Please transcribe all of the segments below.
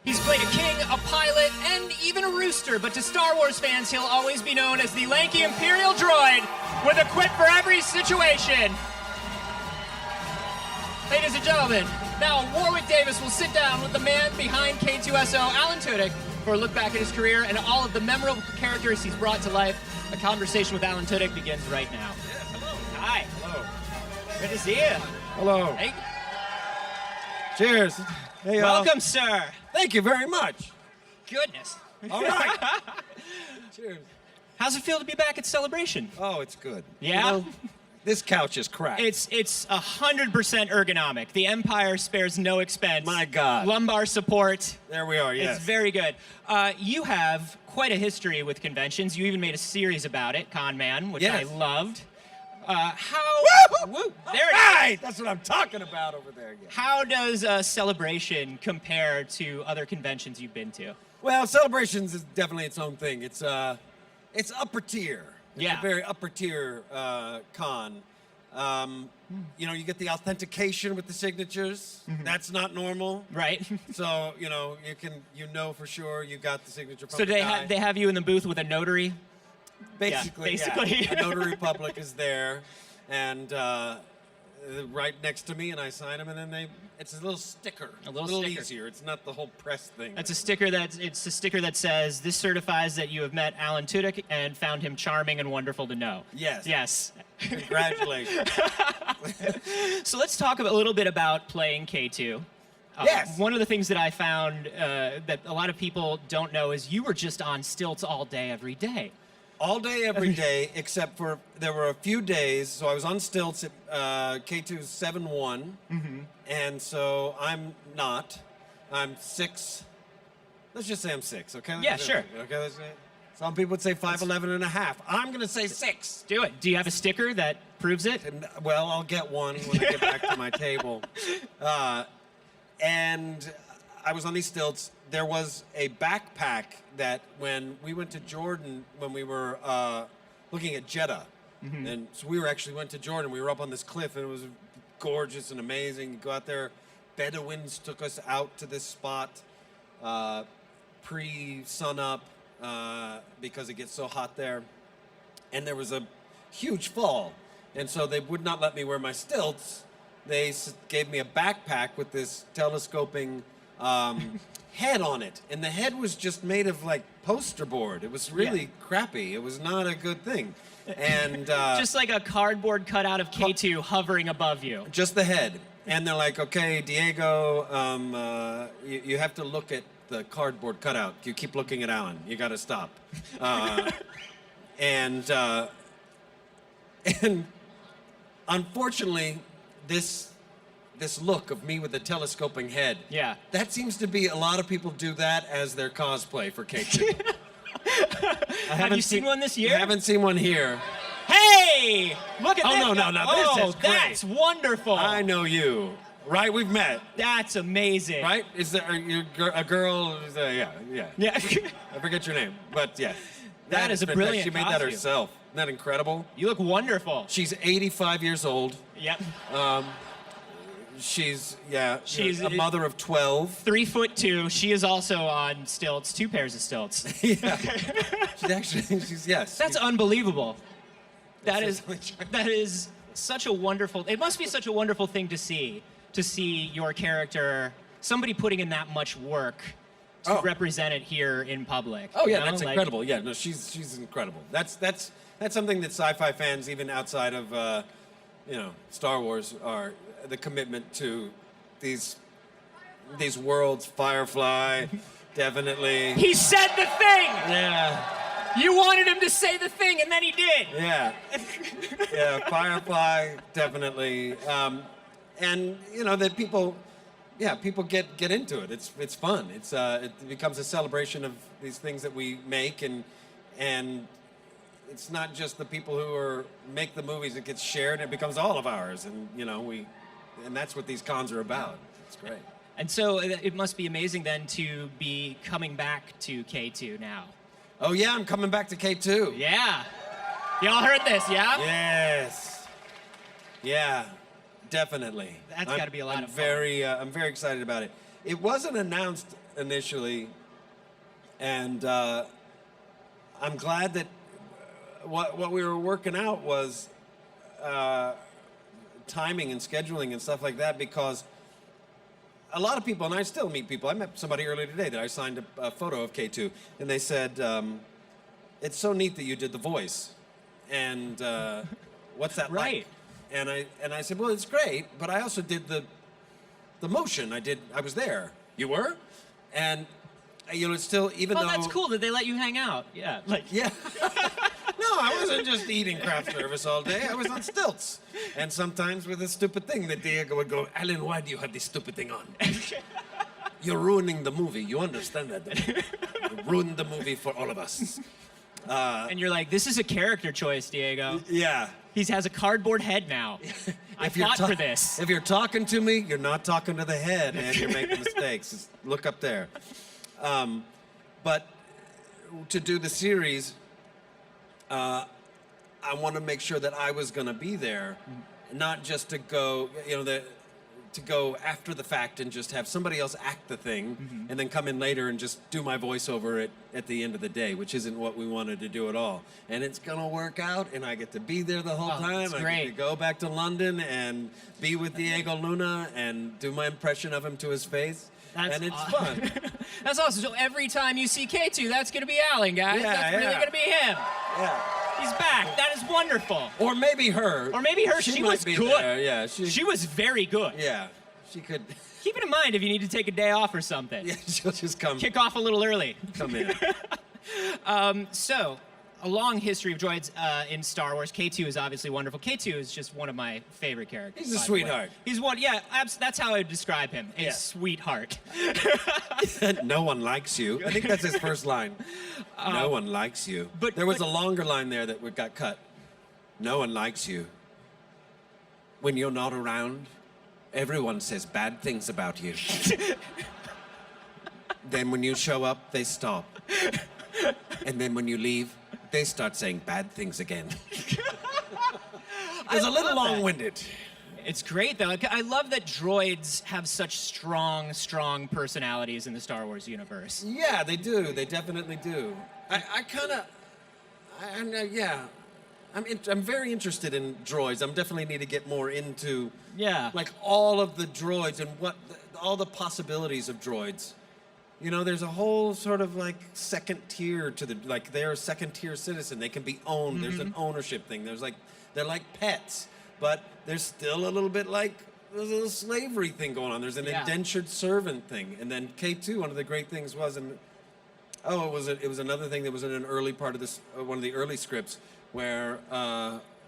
He's played a king, a pilot, and even a rooster, but to Star Wars fans, he'll always be known as the lanky Imperial droid with a quip for every situation. Ladies and gentlemen, now Warwick Davis will sit down with the man behind K-2S0, Alan Tudyk, for a look back at his career and all of the memorable characters he's brought to life. A conversation with Alan Tudyk begins right now. Yes, hello. Hi. Hello. Good to see you. Hello. Hey. Cheers. Hey, Welcome, sir. Thank you very much. Goodness. All right. Cheers. How's it feel to be back at Celebration? Oh, it's good. Yeah? You know, this couch is cracked. It's 100% ergonomic. The Empire spares no expense. My God. Lumbar support. There we are, yes. It's very good. You have quite a history with conventions. You even made a series about it, Con Man, which Yes. I loved. How... Woo! Woo! All There it right! is. That's what I'm talking about over there. Yeah. How does Celebration compare to other conventions you've been to? Well, Celebrations is definitely its own thing. It's upper tier. It's Yeah. a very upper tier con. You know, you get the authentication with the signatures. That's not normal. Right. So, you know for sure you got the signature from So the guy. they have you in the booth with a notary? Basically, Yeah, basically. yeah. A notary public is there, and right next to me, and I sign them, and then it's a little sticker. A little sticker. easier. It's not the whole press thing. It's a sticker that says, "This certifies that you have met Alan Tudyk and found him charming and wonderful to know." Yes. Yes. Congratulations. So let's talk a little bit about playing K2. Yes. One of the things that I found that a lot of people don't know is you were just on stilts all day, every day. All day, every day, except for there were a few days. So I was on stilts at K-2S0, and so I'm not. I'm 6. Let's just say I'm 6, okay? Yeah, sure. Okay, let's say. Some people would say 5'11" and a half. I'm going to say 6. Do it. Do you have a sticker that proves it? And, well, I'll get one when I get back to my table. And I was on these stilts. There was a backpack that when we went to Jordan, when we were looking at Jeddah, and so we went to Jordan, we were up on this cliff, and it was gorgeous and amazing. You go out there, Bedouins took us out to this spot pre-sunup because it gets so hot there. And there was a huge fall, and so they would not let me wear my stilts. They gave me a backpack with this telescoping head on it, and the head was just made of like poster board. It was really crappy. It was not a good thing. And Just like a cardboard cutout of K2 hovering above you. just the head. And they're like, okay, Diego, you have to look at the cardboard cutout. You keep looking at Alan. You got to stop. And unfortunately, this look of me with the telescoping head, Yeah. that seems to be a lot of people do that as their cosplay for K2. Have you seen one this year? I haven't seen one here. Hey! Look at Oh, this. no, guy. no, Oh, this is great. that's wonderful. I know you, right? We've met, That's amazing. right? Is there a girl? Yeah. Yeah. I forget your name, but yeah. That is a fantastic. brilliant She made that costume. herself. Isn't that incredible? You look wonderful. She's 85 years old. Yep. She's She's a mother of 12. 3'2". She is also on stilts, 2 pairs of stilts. Yeah. Yes. That's unbelievable. That That's is such a wonderful. It must be such a wonderful thing to see your character, somebody putting in that much work to represent it here in public. Oh yeah, you know? that's incredible. Yeah, no, she's incredible. That's something that sci-fi fans, even outside of Star Wars, are the commitment to these worlds. Firefly, definitely. He said the thing. Yeah. You wanted him to say the thing, and then he did. Yeah. Yeah, Firefly, definitely. And that people get into it. It's fun. It becomes a celebration of these things that we make, and it's not just the people who make the movies. It gets shared, and it becomes all of ours. And and that's what these cons are about. It's great. And so it must be amazing then to be coming back to K2 now. Oh yeah, I'm coming back to K2. Yeah. Y'all heard this, yeah? Yes. Yeah, definitely. That's gotta be a lot of fun. I'm very excited about it. It wasn't announced initially, and I'm glad that what we were working out was timing and scheduling and stuff like that, because a lot of people, and I still meet people. I met somebody earlier today that I signed a photo of K2, and they said, it's so neat that you did the voice, and what's that Right. like? And I said, well, it's great, but I also did the motion. I was there. You were? And it's still, even though... Oh, that's cool that they let you hang out. Yeah. Yeah. No, I wasn't just eating craft service all day. I was on stilts. And sometimes with a stupid thing that Diego would go, Alan, why do you have this stupid thing on? You're ruining the movie. You understand that? Don't you? You ruined the movie for all of us. And you're like, this is a character choice, Diego. Yeah. He has a cardboard head now. I fought for this. If you're talking to me, you're not talking to the head, and you're making mistakes. Just look up there. But to do the series, I want to make sure that I was going to be there, not just to go, to go after the fact and just have somebody else act the thing, and then come in later and just do my voiceover at the end of the day, which isn't what we wanted to do at all. And it's going to work out, and I get to be there the whole time. That's I great. get to go back to London and be with Diego Luna and do my impression of him to his face. And it's fun. That's awesome. So every time you see K2, that's going to be Alan, guys. Yeah, That's really yeah. going to be him. Yeah. He's back. That is wonderful. Or maybe her. Or maybe her. She might was be good. there. Yeah, She was very good. Yeah, she could. Keep it in mind if you need to take a day off or something. Yeah, she'll just come Kick off a little early. in. So, a long history of droids in Star Wars. K2 is obviously wonderful. K2 is just one of my favorite characters. He's a by the way. sweetheart. He's one, yeah, that's how I would describe him. A Yeah. sweetheart. No one likes you. I think that's his first line. No one likes you. but- There was but- a longer line there that got cut. No one likes you. When you're not around, everyone says bad things about you. Then when you show up, they stop. And then when you leave, they start saying bad things again. It's a little love that. long-winded. It's great, though. I love that droids have such strong personalities in the Star Wars universe. Yeah, they do. They definitely do. I'm very interested in droids. I'm definitely need to get more into like all of the droids and all the possibilities of droids. There's a whole sort of like second tier to they're a second tier citizen. They can be owned. There's an ownership thing. They're like pets, but there's still a little bit like there's a little slavery thing going on. There's an indentured servant thing. And then K2, one of the great things was, it was another thing that was in an early part of this, one of the early scripts, where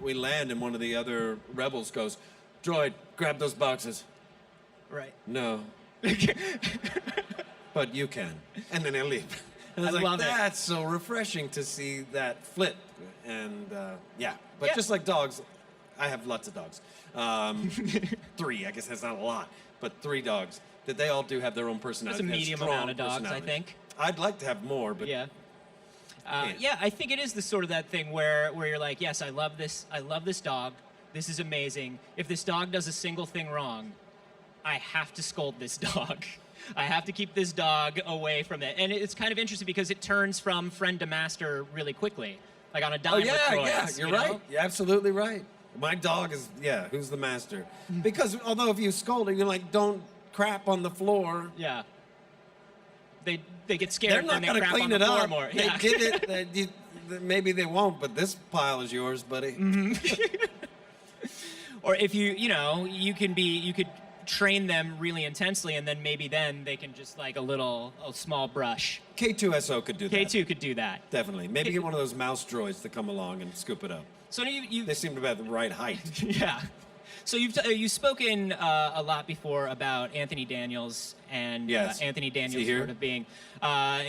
we land and one of the other rebels goes, "Droid, grab those boxes." Right. No. But you can. And then he'll leave. And I was love it. That's so refreshing to see that flip. And But just like dogs, I have lots of dogs. 3, I guess that's not a lot, but 3 dogs. That they all do have their own personality. That's a medium strong amount of dogs, I personality. think. I'd like to have more, but Yeah. I think it is the sort of that thing where you're like, yes, I love this dog. This is amazing. If this dog does a single thing wrong, I have to scold this dog. I have to keep this dog away from it. And it's kind of interesting because it turns from friend to master really quickly. Like on a dime with droids, you're you know? right. You're absolutely right. My dog is, who's the master? Because although if you scold it, you're like, don't crap on the floor. Yeah. They get They're scared not when they going to crap on clean the it floor up. more. They Yeah. did it. Maybe they won't, but this pile is yours, buddy. Or if you could train them really intensely, and then they can just like a small brush. K-2S0 could do that. K2 could do that. Definitely. Maybe get one of those mouse droids to come along and scoop it up. So They seem to have the right height. yeah. So you've spoken a lot before about Anthony Daniels and Yes. Anthony Daniels here? sort of being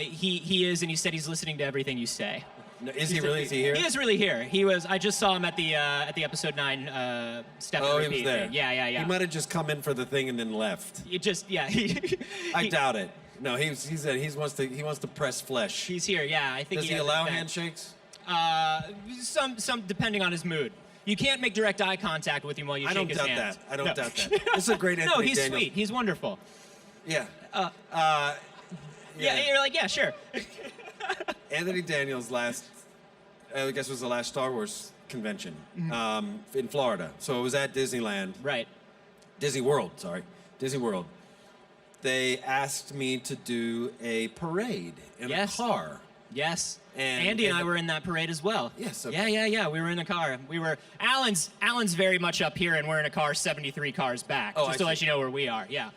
he is, and he said he's listening to everything you say. No, is he really? Is he here? He is really here. He was. I just saw him at the episode 9 step and Oh, he repeat was there. thing. Yeah. He might have just come in for the thing and then left. It just I doubt it. No, he wants to press flesh. He's here. Yeah, I think Does he he has allow that. handshakes? Some depending on his mood. You can't make direct eye contact with him while you shake his hand. I don't No. doubt that. This is a great Anthony No, he's Daniels. sweet. He's wonderful. Yeah. like, yeah, sure. Anthony Daniels I guess it was the last Star Wars convention in Florida. So it was at Disneyland. Right. Disney World. They asked me to do a parade in a car. Yes. And Andy and I were in that parade as well. Yes. Okay. Yeah. We were in a car. Alan's very much up here, and we're in a car 73 cars back. Oh, just to let you know where we are. Yeah.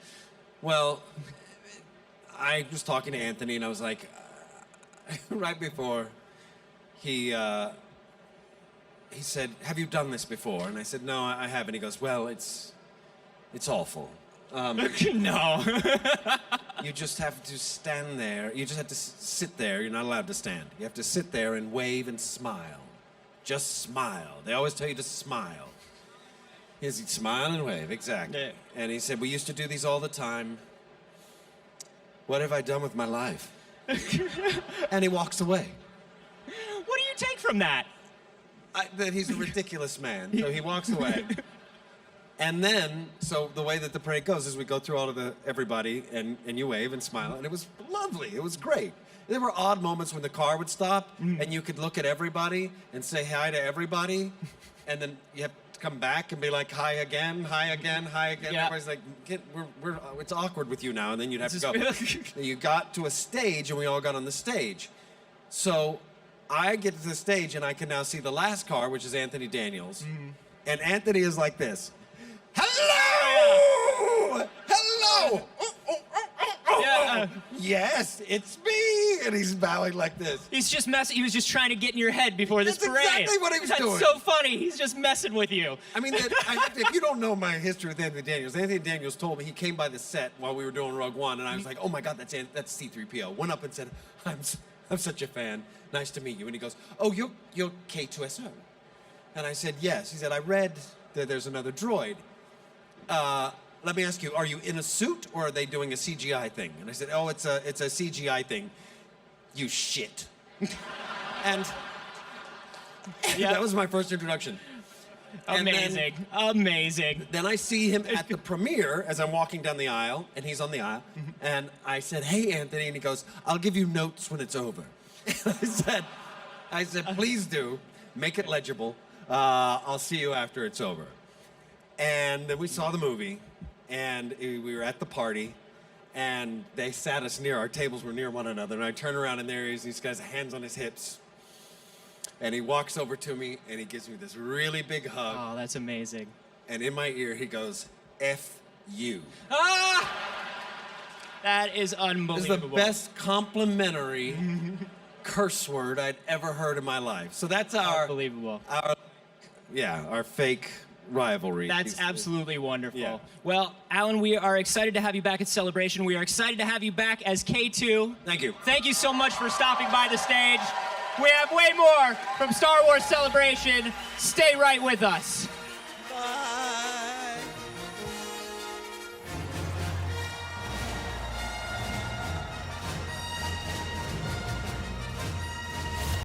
Well, I was talking to Anthony, and I was like, right before he said, "Have you done this before?" And I said, "No, I haven't." He goes, "Well, it's awful. No. You just have to stand there. You just have to sit there. You're not allowed to stand. You have to sit there and wave and smile. Just smile. They always tell you to smile." He'd smile and wave, exactly. Yeah. And he said, "We used to do these all the time. What have I done with my life?" And he walks away. What do you take from that? That he's a ridiculous man. So he walks away. And then, so the way that the parade goes is we go through all of everybody, and you wave and smile, and it was lovely. It was great. There were odd moments when the car would stop, and you could look at everybody and say hi to everybody, and then you have to come back and be like, hi again, hi again, hi again. Yeah. Everybody's like, it's awkward with you now, and then you'd have to go. You got to a stage, and we all got on the stage. So I get to the stage, and I can now see the last car, which is Anthony Daniels, and Anthony is like this. Hello! Hello! Yeah. Yes, it's me! And he's bowing like this. He's just messing. He was just trying to get in your head before this That's parade. exactly what he was doing. That's so funny. He's just messing with you. I mean, if you don't know my history with Anthony Daniels told me he came by the set while we were doing Rogue One, and I was like, oh my God, that's C-3PO. Went up and said, I'm such a fan. Nice to meet you. And he goes, oh, you're K-2S0. And I said, yes. He said, I read that there's another droid. Let me ask you, are you in a suit or are they doing a CGI thing? And I said, oh, it's a CGI thing. You shit. And that was my first introduction. Amazing. Amazing. Then I see him at the premiere as I'm walking down the aisle, and he's on the aisle. And I said, hey, Anthony. And he goes, I'll give you notes when it's over. And I said, please do. Make it legible. I'll see you after it's over. And then we saw the movie, and we were at the party, and they sat us near, our tables were near one another, and I turn around, and there he is, he's got his hands on his hips, and he walks over to me, and he gives me this really big hug. Oh, that's amazing. And in my ear, he goes, F you. Ah! That is unbelievable. This is the best complimentary curse word I'd ever heard in my life. So that's Unbelievable. Our fake rivalry. That's absolutely wonderful. Yeah. Well, Alan, we are excited to have you back at Celebration. We are excited to have you back as K2. Thank you. Thank you so much for stopping by the stage. We have way more from Star Wars Celebration. Stay right with us.